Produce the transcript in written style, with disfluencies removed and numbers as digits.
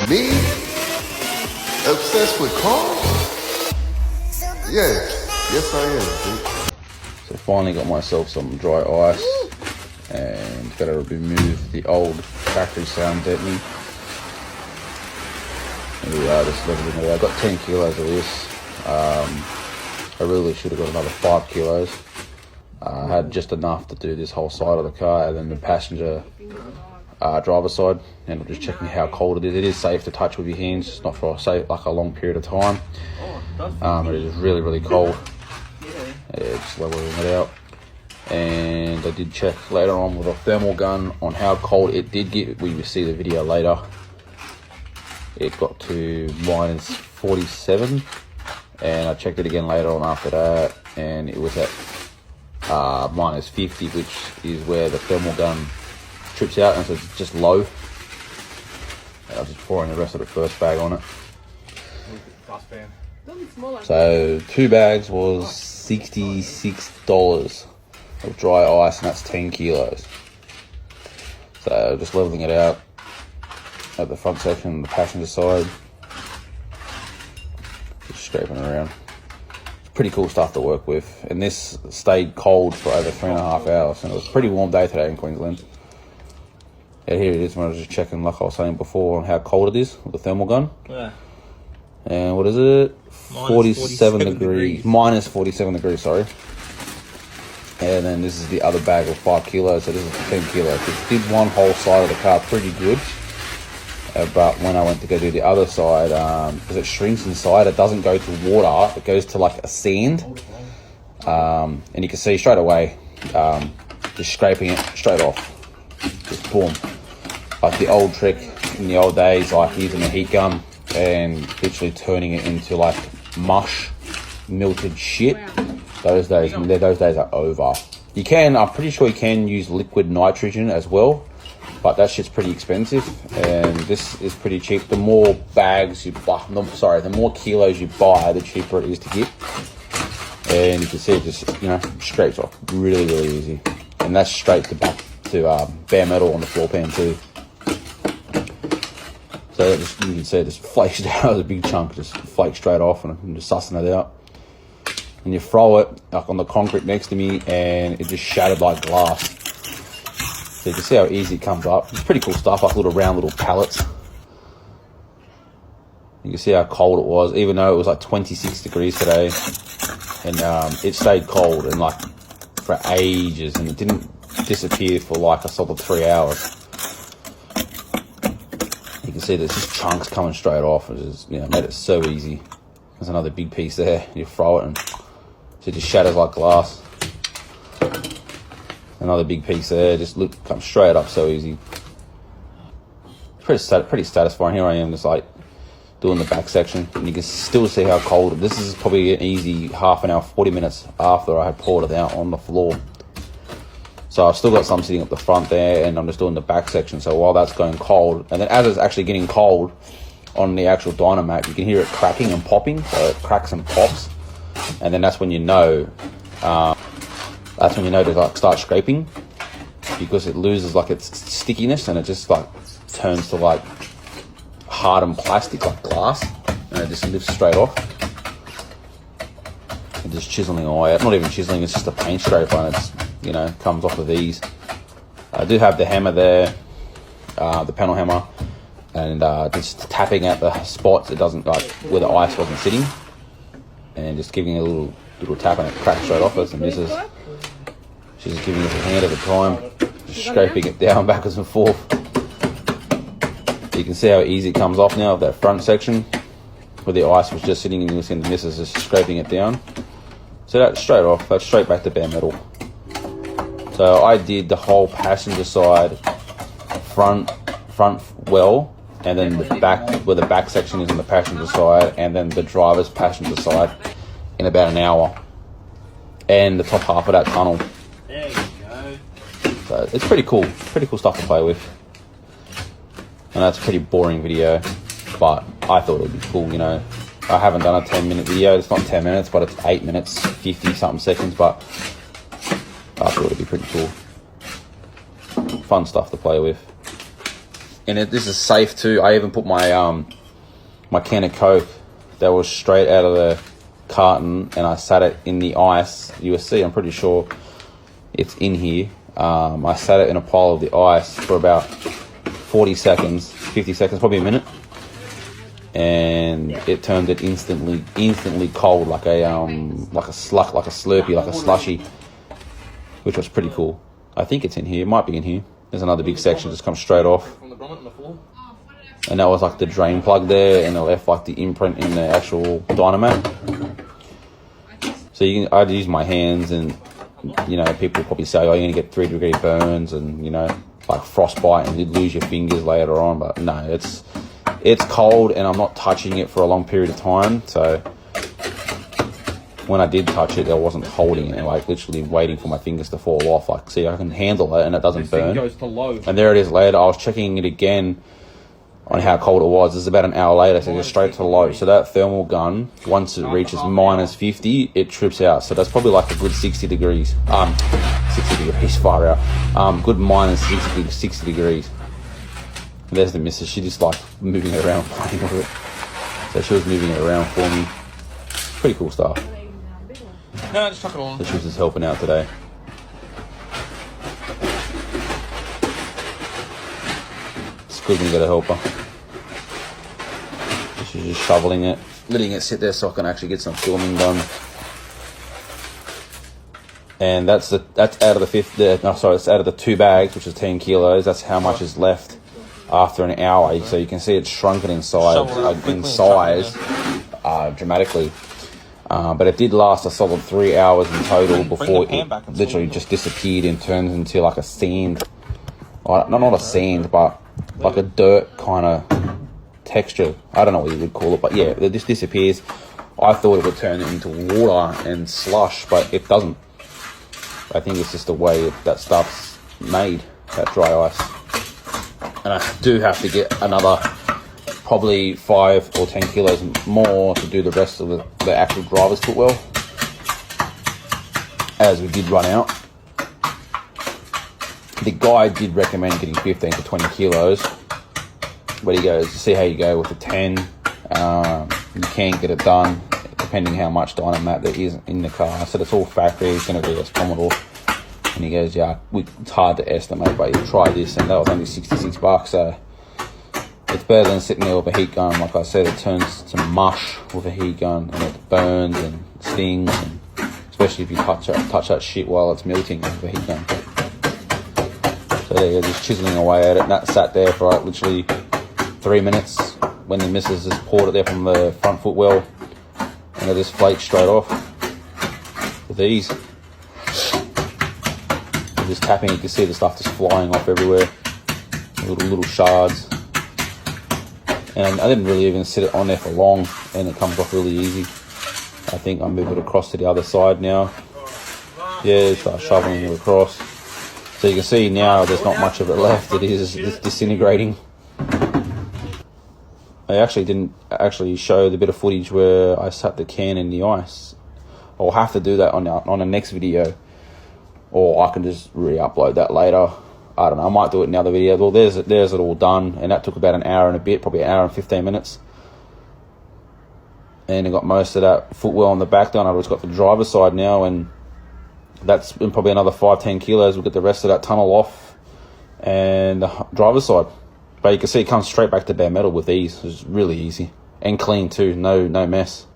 Me? Obsessed with cars? Yes I am, dude. So finally got myself some dry ice and got to remove the old factory sound deadener. Here we are, just leveling it out. I got 10 kilos of this. I really should have got another 5 kilos. I had just enough to do this whole side of the car and then the passenger driver side, and I'm just checking how cold it is. It is safe to touch with your hands, it's not for like a long period of time. It is really cold. Yeah, just leveling it out. And I did check later on with a thermal gun on how cold it did get. We will see the video later. It got to minus 47, and I checked it again later on after that, and it was at minus 50, which is where the thermal gun trips out, and so it's just low. I was just pouring the rest of the first bag on it. So 2 bags was $66 of dry ice, and that's 10 kilos. So just leveling it out at the front section, the passenger side, just scraping around. It's pretty cool stuff to work with, and this stayed cold for over 3.5 hours, and it was a pretty warm day today in Queensland. Yeah, here it is when I was just checking, like I was saying before, on how cold it is with the thermal gun. Yeah. And what is it? 47 degrees. Minus 47 degrees, sorry. And then this is the other bag of 5 kilos, so this is 10 kilos. It did one whole side of the car pretty good. But when I went to go do the other side, because it shrinks inside, it doesn't go to water, it goes to like a sand. And you can see straight away, just scraping it straight off. Just boom. Like the old trick in the old days, like using a heat gun and literally turning it into like mush, melted shit. Those days are over. You can, I'm pretty sure you can use liquid nitrogen as well, but that shit's pretty expensive, and this is pretty cheap. The more bags you buy, the more kilos you buy, the cheaper it is to get. And you can see it just, scrapes off really easy. And that's straight to back to bare metal on the floor pan too. So you can see it just flakes out as a big chunk, just flakes straight off, and I'm just sussing it out. And you throw it like on the concrete next to me, and it just shattered like glass. So you can see how easy it comes up. It's pretty cool stuff, like little round little pellets. You can see how cold it was, even though it was like 26 degrees today, and it stayed cold and like for ages, and it didn't disappear for like a solid 3 hours. You can see there's just chunks coming straight off. It just made it so easy. There's another big piece there. You throw it and it just shatters like glass. Another big piece there, just comes straight up so easy. Pretty satisfying. Here I am, just like doing the back section, and you can still see how cold it is. This is probably an easy half an hour, 40 minutes after I had poured it out on the floor. So I've still got some sitting up the front there, and I'm just doing the back section. So while that's going cold, and then as it's actually getting cold on the actual dynamat, you can hear it cracking and popping. So it cracks and pops, and then that's when you know. To like start scraping, because it loses like its stickiness, and it just like turns to like hardened plastic, like glass, and it just lifts straight off. And just chiseling away. Not even chiseling, it's just a paint scraper, and it's comes off with ease. I do have the hammer there, the panel hammer, and just tapping at the spots it doesn't, like where the ice wasn't sitting, and just giving it a little tap, and it cracks straight off us and misses. She's just giving us a hand at a time, just scraping it down backwards and forth. You can see how easy it comes off now of that front section where the ice was just sitting, and you can see the missus just scraping it down. So that's straight off, that's straight back to bare metal. So I did the whole passenger side, front well, and then the back, where the back section is on the passenger side, and then the driver's passenger side in about an hour, and the top half of that tunnel. There you go. So it's pretty cool stuff to play with. And that's a pretty boring video, but I thought it would be cool, I haven't done a 10-minute video. It's not 10 minutes, but it's 8 minutes, 50-something seconds, but I thought it'd be pretty cool. Fun stuff to play with. And this is safe too. I even put my my can of Coke that was straight out of the carton, and I sat it in the ice. You will see, I'm pretty sure it's in here. I sat it in a pile of the ice for about 40 seconds, 50 seconds, probably a minute, and it turned it instantly cold, like a Slurpee, like a slushy, which was pretty cool. I think it's in here. It might be in here. There's another big section just comes straight off, and that was like the drain plug there, and it left like the imprint in the actual Dynamat. So I'd use my hands, and you know, people probably say, oh, you're gonna get 3-degree burns, and you know, like frostbite, and you'd lose your fingers later on. But no, it's cold, and I'm not touching it for a long period of time. So when I did touch it, I wasn't holding it, like literally waiting for my fingers to fall off. Like, see, I can handle it, and it doesn't burn. Goes to low. And there it is later. I was checking it again on how cold it was. This is about an hour later, so it goes straight to low. So that thermal gun, once it reaches minus 50, it trips out. So that's probably like a good 60 degrees. 60 degrees, far out. Good minus 60 degrees. And there's the missus. She just like moving it around, playing with it. So she was moving it around for me. Pretty cool stuff. No, just chuck it on. So she was just helping out today. It's good when you get a helper. She's just shoveling it, letting it sit there so I can actually get some filming done. And that's out of it's out of the 2 bags, which is 10 kilos. That's how much is left after an hour. So you can see it's shrunken in size dramatically. But it did last a solid 3 hours in total before it literally just disappeared and turns into like a sand. Not a sand, but like a dirt kind of texture. I don't know what you would call it, but yeah, it just disappears. I thought it would turn it into water and slush, but it doesn't. I think it's just the way that stuff's made, that dry ice. And I do have to get another probably 5 or 10 kilos more to do the rest of the actual driver's footwell, as we did run out. The guy did recommend getting 15 to 20 kilos, but he goes, see how you go with the 10. You can get it done depending how much Dynamat there is in the car. I said it's all factory, it's going to be a Commodore. And he goes, yeah, it's hard to estimate, but you try this, and that was only $66, so it's better than sitting there with a heat gun. Like I said, it turns to mush with a heat gun, and it burns and stings, and especially if you touch that shit while it's melting with a heat gun. So there you're just chiseling away at it, and that sat there for like literally 3 minutes when the missus just poured it there from the front footwell, and it just flakes straight off with ease. Just tapping, you can see the stuff just flying off everywhere, little shards. And I didn't really even sit it on there for long, and it comes off really easy. I think I'll move it across to the other side now. Yeah, start shoveling it across. So you can see now there's not much of it left. It's disintegrating. I actually didn't show the bit of footage where I sat the can in the ice. I'll have to do that on the next video, or I can just re-upload that later. I don't know, I might do it in another video. Well, there's it all done, and that took about an hour and a bit, probably an hour and 15 minutes. And I got most of that footwell on the back done. I've just got the driver's side now, and that's probably another 5-10 kilos. We'll get the rest of that tunnel off, and the driver's side. But you can see it comes straight back to bare metal with ease. It's really easy and clean too. No mess.